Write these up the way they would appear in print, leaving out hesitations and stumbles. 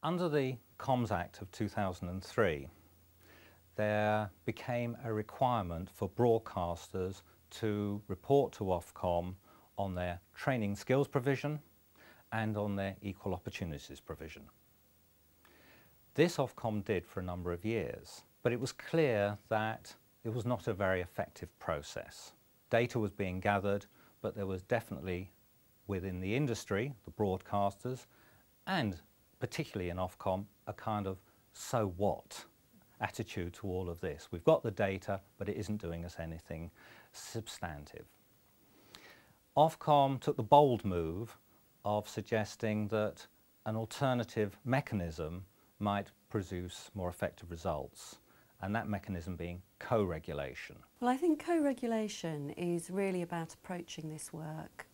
Under the Comms Act of 2003, there became a requirement for broadcasters to report to Ofcom on their training skills provision and on their equal opportunities provision. This Ofcom did for a number of years, but it was clear that it was not a very effective process. Data was being gathered, but there was definitely within the industry, the broadcasters, and particularly in Ofcom, a kind of so what attitude to all of this. We've got the data, but it isn't doing us anything substantive. Ofcom took the bold move of suggesting that an alternative mechanism might produce more effective results, and that mechanism being co-regulation. Well, I think co-regulation is really about approaching this work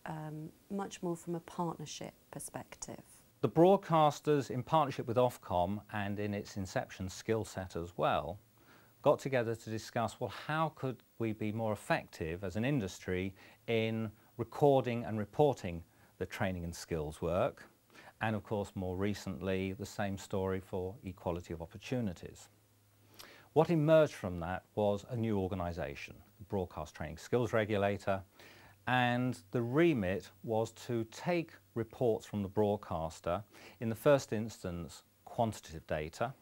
much more from a partnership perspective. The broadcasters, in partnership with Ofcom and in its inception skill set as well, got together to discuss, well, how could we be more effective as an industry in recording and reporting the training and skills work, and of course more recently the same story for equality of opportunities. What emerged from that was a new organisation, the Broadcast Training Skills Regulator, and the remit was to take reports from the broadcaster, in the first instance quantitative data,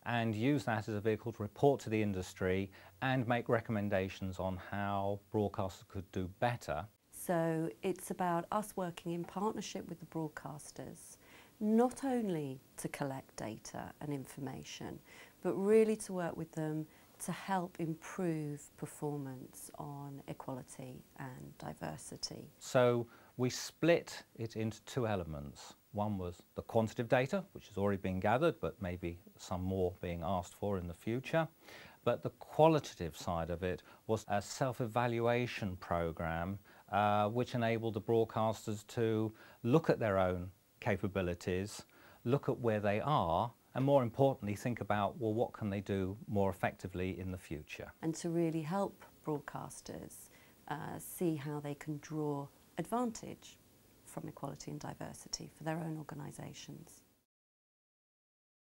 and use that as a vehicle to report to the industry and make recommendations on how broadcasters could do better. So it's about us working in partnership with the broadcasters, not only to collect data and information, but really to work with them to help improve performance on equality and diversity. So we split it into two elements. One was the quantitative data, which has already been gathered, but maybe some more being asked for in the future. But the qualitative side of it was a self-evaluation programme which enabled the broadcasters to look at their own capabilities, look at where they are, and more importantly think about, well, what can they do more effectively in the future? And to really help broadcasters see how they can draw advantage from equality and diversity for their own organisations.